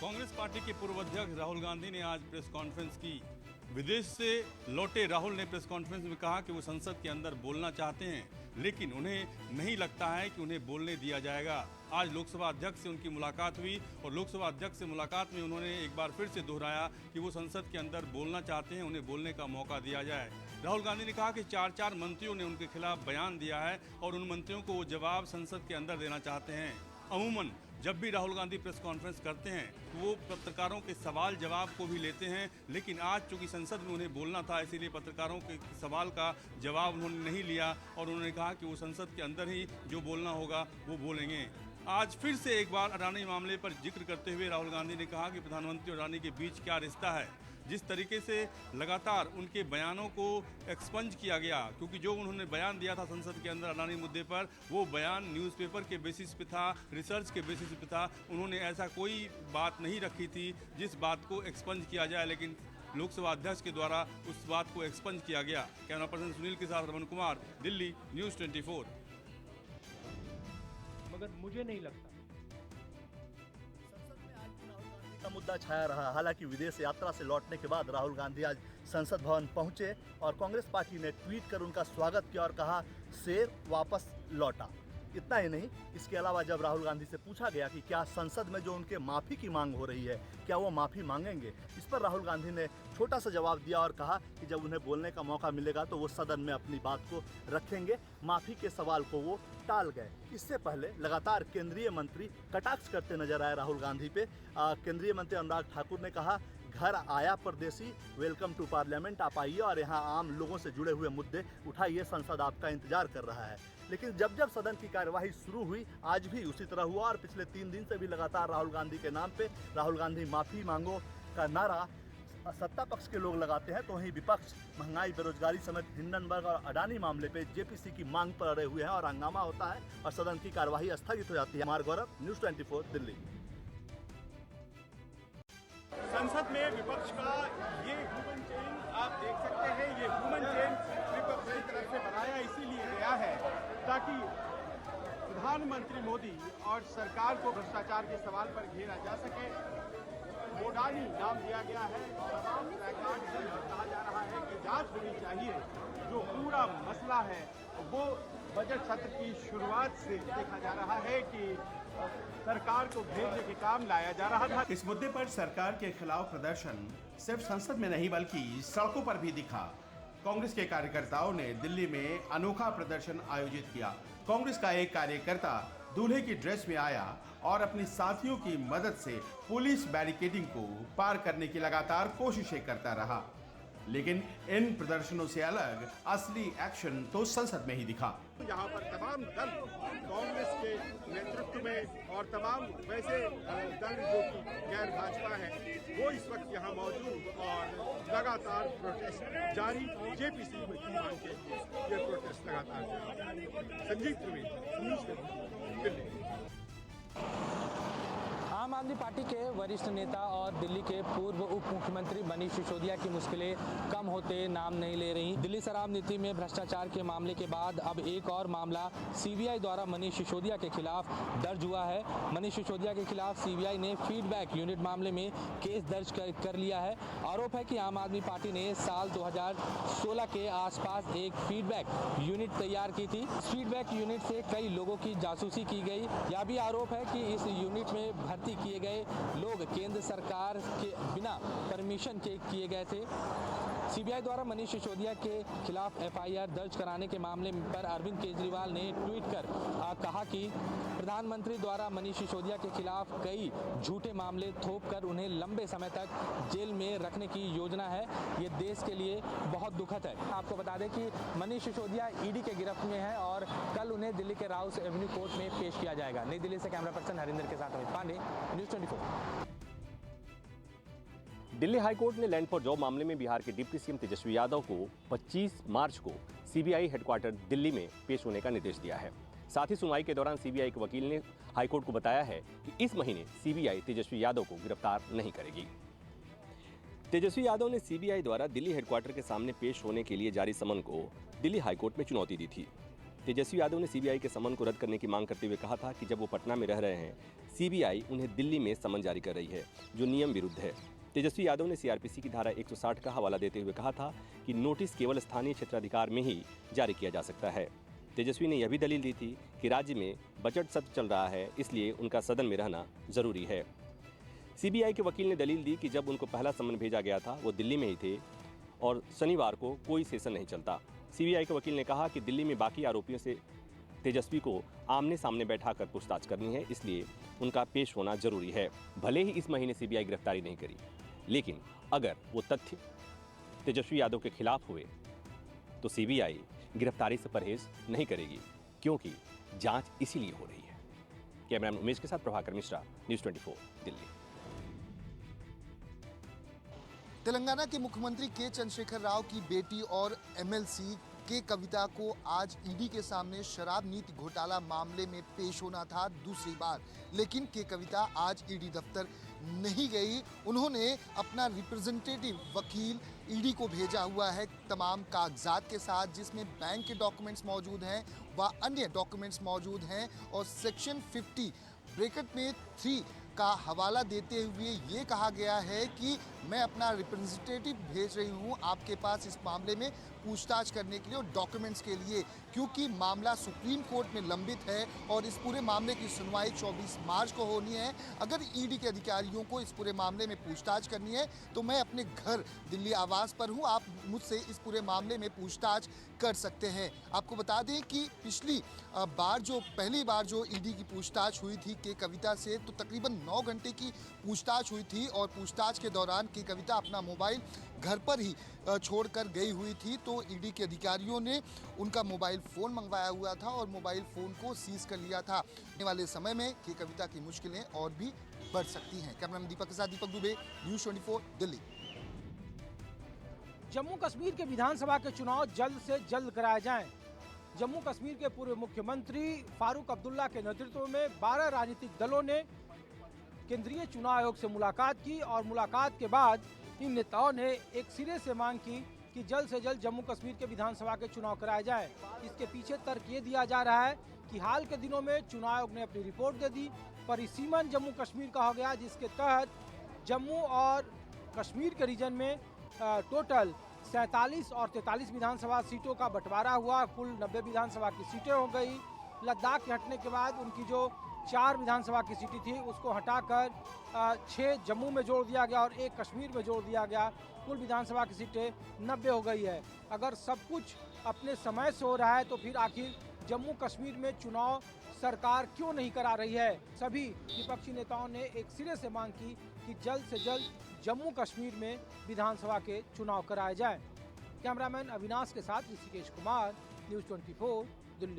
Congress party के पूर्व अध्यक्ष राहुल गांधी ने आज प्रेस कॉन्फ्रेंस की। विदेश से लौटे राहुल ने प्रेस कॉन्फ्रेंस में कहा कि वो संसद के अंदर बोलना चाहते हैं, लेकिन उन्हें नहीं लगता है कि उन्हें बोलने दिया जाएगा। आज लोकसभा अध्यक्ष से उनकी मुलाकात हुई और लोकसभा अध्यक्ष से मुलाकात में उन्होंने एक बार फिर से दोहराया कि वो संसद के अंदर बोलना चाहते हैं, उन्हें बोलने का मौका दिया जाए। राहुल गांधी ने कहा कि 4 मंत्रियों ने उनके खिलाफ बयान दिया है और उन मंत्रियों को वो जवाब संसद के अंदर देना चाहते हैं। अमूमन जब भी राहुल गांधी प्रेस कॉन्फ्रेंस करते हैं तो वो पत्रकारों के सवाल जवाब को भी लेते हैं, लेकिन आज चूंकि संसद में उन्हें बोलना था, इसीलिए पत्रकारों के सवाल का जवाब उन्होंने नहीं लिया और उन्होंने कहा कि वो संसद के अंदर ही जो बोलना होगा वो बोलेंगे। आज फिर से एक बार अडानी मामले पर जिक्र करते हुए राहुल गांधी ने कहा कि प्रधानमंत्री और अडानी के बीच क्या रिश्ता है। जिस तरीके से लगातार उनके बयानों को एक्सपंज किया गया, क्योंकि जो उन्होंने बयान दिया था संसद के अंदर अडानी मुद्दे पर, वो बयान न्यूज़पेपर के बेसिस पे था, रिसर्च के बेसिस पे था। उन्होंने ऐसा कोई बात नहीं रखी थी जिस बात को एक्सपंज किया जाए, लेकिन लोकसभा अध्यक्ष के द्वारा उस बात को एक्सपंज किया गया। कैमरा पर्सन सुनील के साथ रमन कुमार, दिल्ली, न्यूज़ 24। मगर मुझे नहीं लगता का मुद्दा छाया रहा। हालांकि विदेश यात्रा से लौटने के बाद राहुल गांधी आज संसद भवन पहुंचे और कांग्रेस पार्टी ने ट्वीट कर उनका स्वागत किया और कहा, शेर वापस लौटा। इतना ही नहीं, इसके अलावा जब राहुल गांधी से पूछा गया कि क्या संसद में जो उनके माफ़ी की मांग हो रही है, क्या वो माफ़ी मांगेंगे, इस पर राहुल गांधी ने छोटा सा जवाब दिया और कहा कि जब उन्हें बोलने का मौका मिलेगा तो वो सदन में अपनी बात को रखेंगे। माफ़ी के सवाल को वो टाल गए। इससे पहले लगातार केंद्रीय मंत्री कटाक्ष करते नजर आए राहुल गांधी पे। केंद्रीय मंत्री अनुराग ठाकुर ने कहा, घर आया परदेसी, वेलकम टू पार्लियामेंट, आप आइए और यहाँ आम लोगों से जुड़े हुए मुद्दे उठाइए, संसद आपका इंतजार कर रहा है। लेकिन जब जब सदन की कार्यवाही शुरू हुई, आज भी उसी तरह हुआ और पिछले 3 दिन से भी लगातार राहुल गांधी के नाम पे राहुल गांधी माफ़ी मांगो का नारा सत्ता पक्ष के लोग लगाते हैं, तो वहीं विपक्ष महंगाई, बेरोजगारी समेत हिंडनबर्ग और अडानी मामले पे जेपीसी की मांग पर अड़े हुए हैं और हंगामा होता है और सदन की कार्यवाही स्थगित हो जाती है। कुमार गौरव, न्यूज़ 24, दिल्ली। संसद में विपक्ष का ये ह्यूमन चेन आप देख सकते हैं। ये ह्यूमन चेन विपक्ष की तरफ से बनाया इसीलिए गया है ताकि प्रधानमंत्री मोदी और सरकार को भ्रष्टाचार के सवाल पर घेरा जा सके। मोडानी नाम दिया गया है। तमाम रिकॉर्ड कहा जा रहा है कि जांच होनी चाहिए। जो पूरा मसला है वो बजट सत्र की शुरुआत से देखा जा रहा है कि सरकार को घेरने के काम लाया जा रहा था। इस मुद्दे पर सरकार के खिलाफ प्रदर्शन सिर्फ संसद में नहीं बल्कि सड़कों पर भी दिखा। कांग्रेस के कार्यकर्ताओं ने दिल्ली में अनोखा प्रदर्शन आयोजित किया। कांग्रेस का एक कार्यकर्ता दूल्हे की ड्रेस में आया और अपनी साथियों की मदद से पुलिस बैरिकेडिंग को पार करने की लगातार कोशिशें करता रहा, लेकिन इन प्रदर्शनों से अलग असली एक्शन तो संसद में ही दिखा। यहाँ पर तमाम दल कांग्रेस के नेतृत्व में और तमाम वैसे दल जो कि गैर भाजपा है वो इस वक्त यहाँ मौजूद और लगातार प्रोटेस्ट जारी। जेपीसी की मांग के लिए ये प्रोटेस्ट लगातार जारी। संजीव त्रिवेदी, न्यूज़ 24, दिल्ली। आम आदमी पार्टी के वरिष्ठ नेता और दिल्ली के पूर्व उप मुख्यमंत्री मनीष सिसोदिया की मुश्किलें कम होते नाम नहीं ले रही। दिल्ली शराब नीति में भ्रष्टाचार के मामले के बाद अब एक और मामला सीबीआई द्वारा मनीष सिसोदिया के खिलाफ दर्ज हुआ है। मनीष सिसोदिया के खिलाफ सीबीआई ने फीडबैक यूनिट मामले में केस दर्ज कर लिया है। आरोप है कि आम आदमी पार्टी ने साल 2016 के आसपास एक फीडबैक यूनिट तैयार की थी। फीडबैक यूनिट से कई लोगों की जासूसी की गई। यह भी आरोप है कि इस यूनिट में भर्ती किए गए लोग केंद्र सरकार के बिना परमिशन के किए गए थे। सीबीआई द्वारा मनीष सिसोदिया के खिलाफ एफआईआर दर्ज कराने के मामले पर अरविंद केजरीवाल ने ट्वीट कर कहा कि प्रधानमंत्री द्वारा मनीष सिसोदिया के खिलाफ कई झूठे मामले थोपकर उन्हें लंबे समय तक जेल में रखने की योजना है। ये देश के लिए बहुत दुखद है। आपको बता दें कि मनीष सिसोदिया ईडी के गिरफ्त में है और कल उन्हें दिल्ली के राउस एवेन्यू कोर्ट में पेश किया जाएगा। नई दिल्ली से कैमरा पर्सन हरिंदर के साथ अमित पांडे, न्यूज़ 24। दिल्ली हाईकोर्ट ने लैंड फॉर जॉब मामले में बिहार के डिप्टी सीएम तेजस्वी यादव को 25 मार्च को सीबीआई हेडक्वार्टर दिल्ली में पेश होने का निर्देश दिया है। साथ ही सुनवाई के दौरान सीबीआई के वकील ने हाईकोर्ट को बताया है कि इस महीने सीबीआई तेजस्वी यादव को गिरफ्तार नहीं करेगी। तेजस्वी यादव ने सीबीआई द्वारा दिल्ली हेडक्वार्टर के सामने पेश होने के लिए जारी समन को दिल्ली हाईकोर्ट में चुनौती दी थी। तेजस्वी यादव ने सीबीआई के समन को रद्द करने की मांग करते हुए कहा था कि जब वो पटना में रह रहे हैं, सीबीआई उन्हें दिल्ली में समन जारी कर रही है, जो नियम विरुद्ध है। तेजस्वी यादव ने सीआरपीसी की धारा 160 का हवाला देते हुए कहा था कि नोटिस केवल स्थानीय क्षेत्राधिकार में ही जारी किया जा सकता है। तेजस्वी ने यह भी दलील दी थी कि राज्य में बजट सत्र चल रहा है, इसलिए उनका सदन में रहना जरूरी है। सीबीआई के वकील ने दलील दी कि जब उनको पहला समन भेजा गया था वो दिल्ली में ही थे और शनिवार को कोई सेशन नहीं चलता। सीबीआई के वकील ने कहा कि दिल्ली में बाकी आरोपियों से तेजस्वी को आमने सामने बैठाकर पूछताछ करनी है, इसलिए उनका पेश होना जरूरी है। भले ही इस महीने सीबीआई गिरफ्तारी नहीं करी, लेकिन अगर वो तथ्य तेजस्वी यादव के खिलाफ हुए तो सीबीआई गिरफ्तारी से परहेज नहीं करेगी, क्योंकि जांच इसीलिए हो रही है। कैमरामैन उमेश के साथ प्रभाकर मिश्रा, न्यूज़ 24 दिल्ली। तेलंगाना के मुख्यमंत्री के चंद्रशेखर राव की बेटी और एमएलसी के कविता को आज ईडी के सामने शराब नीति घोटाला मामले में पेश होना था दूसरी बार, लेकिन के कविता आज ईडी दफ्तर नहीं गई। उन्होंने अपना रिप्रेजेंटेटिव वकील ईडी को भेजा हुआ है तमाम कागजात के साथ, जिसमें बैंक के डॉक्यूमेंट्स मौजूद हैं व अन्य डॉक्यूमेंट्स मौजूद हैं और सेक्शन 50 ब्रैकेट में 3 का हवाला देते हुए ये कहा गया है कि मैं अपना रिप्रेजेंटेटिव भेज रही हूँ आपके पास इस मामले में पूछताछ करने के लिए और डॉक्यूमेंट्स के लिए, क्योंकि मामला सुप्रीम कोर्ट में लंबित है और इस पूरे मामले की सुनवाई 24 मार्च को होनी है। अगर ईडी के अधिकारियों को इस पूरे मामले में पूछताछ करनी है तो मैं अपने घर दिल्ली आवास पर हूँ, आप मुझसे इस पूरे मामले में पूछताछ कर सकते हैं। आपको बता दें कि पिछली पहली बार जो ईडी की पूछताछ हुई थी के कविता से, तो तकरीबन 9 घंटे की पूछताछ हुई थी और पूछताछ के दौरान के कविता अपना मोबाइल घर पर ही छोड़कर गई हुई थी। तो ईडी के अधिकारियों ने उनका मोबाइल फ़ोन मंगवाया हुआ था और मोबाइल फ़ोन को सीज कर लिया था। आने वाले समय में के कविता की मुश्किलें और भी बढ़ सकती हैं। कैमरामैन दीपक के साथ दीपक दुबे, न्यूज़ 24 दिल्ली। जम्मू कश्मीर के विधानसभा के चुनाव जल्द से जल्द कराए जाएं। जम्मू कश्मीर के पूर्व मुख्यमंत्री फारूक अब्दुल्ला के नेतृत्व में 12 राजनीतिक दलों ने केंद्रीय चुनाव आयोग से मुलाकात की और मुलाकात के बाद इन नेताओं ने एक सिरे से मांग की कि जल्द से जल्द जम्मू कश्मीर के विधानसभा के चुनाव कराए जाएं। इसके पीछे तर्क ये दिया जा रहा है कि हाल के दिनों में चुनाव आयोग ने अपनी रिपोर्ट दे दी, परिसीमन जम्मू कश्मीर का हो गया, जिसके तहत जम्मू और कश्मीर के रीजन में टोटल 47 और 43 विधानसभा सीटों का बंटवारा हुआ, कुल 90 विधानसभा की सीटें हो गई। लद्दाख के हटने के बाद उनकी जो 4 विधानसभा की सीटें थी उसको हटाकर 6 जम्मू में जोड़ दिया गया और 1 कश्मीर में जोड़ दिया गया। कुल विधानसभा की सीटें 90 हो गई है। अगर सब कुछ अपने समय से हो रहा है तो फिर आखिर जम्मू कश्मीर में चुनाव सरकार क्यों नहीं करा रही है? सभी विपक्षी नेताओं ने एक सिरे से मांग की कि जल्द से जल्द जम्मू कश्मीर में विधानसभा के चुनाव कराए जाएं। कैमरामैन अविनाश के साथ ऋषिकेश कुमार, न्यूज़ 24 दिल्ली।